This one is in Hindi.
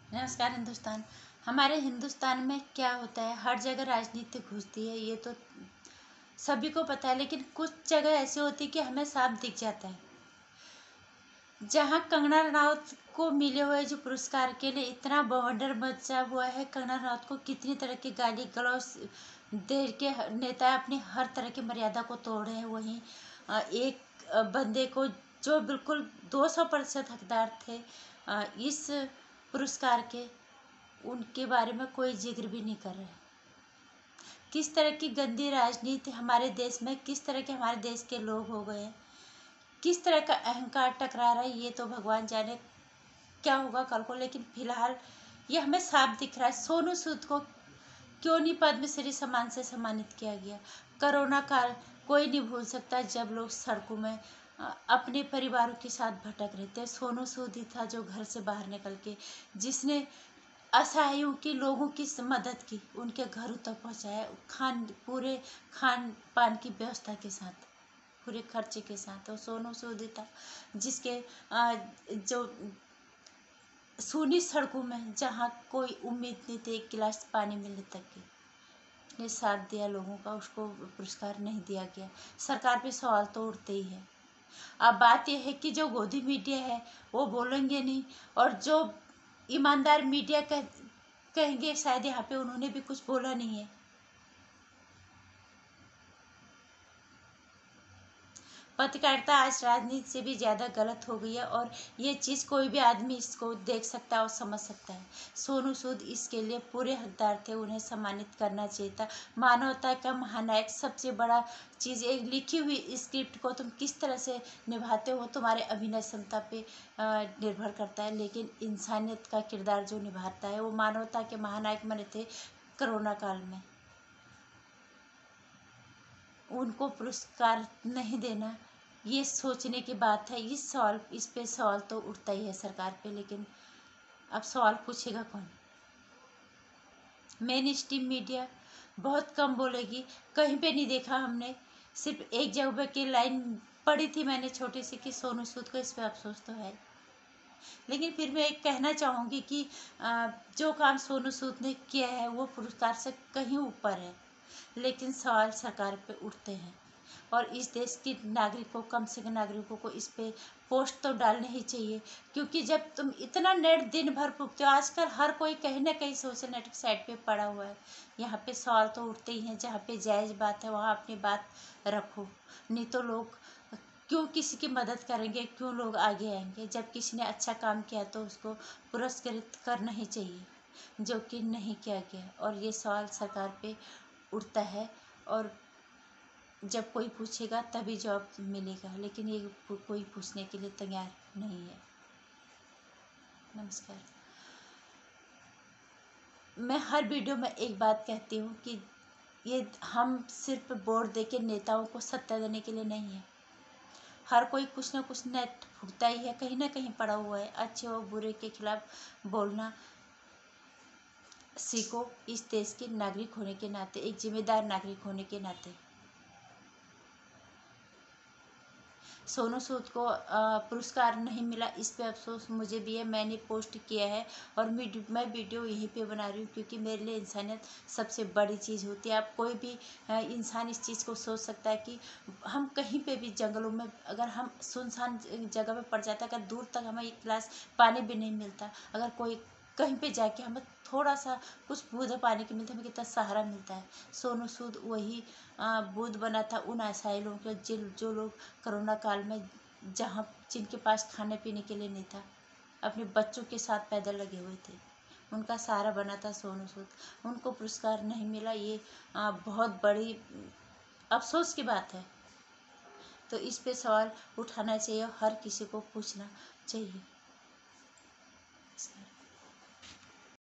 नमस्कार हिंदुस्तान। हमारे हिंदुस्तान में क्या होता है, हर जगह राजनीति घुसती है, ये तो सभी को पता है। लेकिन कुछ जगह ऐसी होती है कि हमें साफ दिख जाता है। जहाँ कंगना रनावत को मिले हुए जो पुरस्कार के लिए इतना बवंडर मचा हुआ है, कंगना रनावत को कितनी तरह की गाली गलौज दे के नेता अपनी हर तरह की मर्यादा को तोड़ रहे हैं। वहीं एक बंदे को जो बिल्कुल 200% हकदार थे इस पुरस्कार के, उनके बारे में कोई जिक्र भी नहीं कर रहे। किस तरह की गंदी राजनीति हमारे देश में, किस तरह के हमारे देश के लोग हो गए हैं, किस तरह का अहंकार टकरा रहा है, ये तो भगवान जाने क्या होगा कल को। लेकिन फिलहाल ये हमें साफ दिख रहा है। सोनू सूद को क्यों नहीं पद्मश्री सम्मान से सम्मानित किया गया? कोरोना काल कोई नहीं भूल सकता जब लोग सड़कों में अपने परिवारों के साथ भटक रहे थे। सोनू सूद ही था जो घर से बाहर निकल के, जिसने असहायों की, लोगों की मदद की, उनके घरों तक पहुंचाया, पूरे खान पान की व्यवस्था के साथ, पूरे खर्चे के साथ। और सोनू सूद ही था जिसके जो सूनी सड़कों में, जहाँ कोई उम्मीद नहीं थी एक गिलास पानी मिलने तक की, ने साथ दिया लोगों का, उसको पुरस्कार नहीं दिया गया। सरकार पे सवाल तो उठते ही है। अब बात यह है कि जो गोदी मीडिया है वो बोलेंगे नहीं, और जो ईमानदार मीडिया कहेंगे शायद यहाँ पे उन्होंने भी कुछ बोला नहीं है। पत्रकारिता आज राजनीति से भी ज़्यादा गलत हो गई है, और ये चीज़ कोई भी आदमी इसको देख सकता है और समझ सकता है। सोनू सूद इसके लिए पूरे हकदार थे, उन्हें सम्मानित करना चाहिए था। मानवता का महानायक, सबसे बड़ा चीज़, एक लिखी हुई स्क्रिप्ट को तुम किस तरह से निभाते हो तुम्हारे अभिनय क्षमता पे निर्भर करता है। लेकिन इंसानियत का किरदार जो निभाता है, वो मानवता के महानायक बने थे कोरोना काल में। उनको पुरस्कार नहीं देना, ये सोचने की बात है। इस पे सवाल तो उठता ही है सरकार पे, लेकिन अब सवाल पूछेगा कौन? मेन स्ट्रीम मीडिया बहुत कम बोलेगी। कहीं पे नहीं देखा हमने, सिर्फ एक जगह की लाइन पढ़ी थी मैंने छोटी सी कि सोनू सूद को इस पे अफसोस तो है। लेकिन फिर मैं एक कहना चाहूँगी कि जो काम सोनू सूद ने किया है वो पुरस्कार से कहीं ऊपर है। लेकिन सवाल सरकार पे उठते हैं, और इस देश के नागरिकों, कम से कम नागरिकों को इस पे पोस्ट तो डालने ही चाहिए। क्योंकि जब तुम इतना नेट दिन भर फूकते हो, आजकल हर कोई कहीं ना कहीं सोशल नेट साइट पे पड़ा हुआ है, यहाँ पे सवाल तो उठते ही हैं। जहाँ पे जायज़ बात है वहाँ अपनी बात रखो, नहीं तो लोग क्यों किसी की मदद करेंगे, क्यों लोग आगे आएंगे? जब किसी ने अच्छा काम किया तो उसको पुरस्कृत करना ही चाहिए, जो कि नहीं किया गया। और ये सवाल सरकार पे उठता है, और जब कोई पूछेगा तभी जवाब मिलेगा, लेकिन ये कोई पूछने के लिए तैयार नहीं है। नमस्कार। मैं हर वीडियो में एक बात कहती हूँ कि ये हम सिर्फ वोट देके नेताओं को सत्ता देने के लिए नहीं है। हर कोई कुछ ना कुछ नेट फूकता ही है, कहीं ना कहीं पड़ा हुआ है। अच्छे और बुरे के खिलाफ बोलना सीखो, इस देश के नागरिक होने के नाते, एक जिम्मेदार नागरिक होने के नाते। सोनू सूद को पुरस्कार नहीं मिला, इस पे अफसोस मुझे भी है। मैंने पोस्ट किया है, और मैं वीडियो यहीं पे बना रही हूँ, क्योंकि मेरे लिए इंसानियत सबसे बड़ी चीज़ होती है। आप कोई भी इंसान इस चीज़ को सोच सकता है कि हम कहीं पे भी जंगलों में, अगर हम सुनसान जगह पे पड़ जाता है, अगर दूर तक हमें एक गिलास पानी भी नहीं मिलता, अगर कोई कहीं पे जाके हमें थोड़ा सा कुछ बूंद पानी की मिलती है, हमें कितना सहारा मिलता है। सोनू सूद वही बूंद बना था उन असहाय लोगों के, जो लोग कोरोना काल में, जिनके पास खाने पीने के लिए नहीं था, अपने बच्चों के साथ पैदल लगे हुए थे, उनका सहारा बना था सोनू सूद। उनको पुरस्कार नहीं मिला, ये बहुत बड़ी अफसोस की बात है। तो इस पे सवाल उठाना चाहिए, हर किसी को पूछना चाहिए।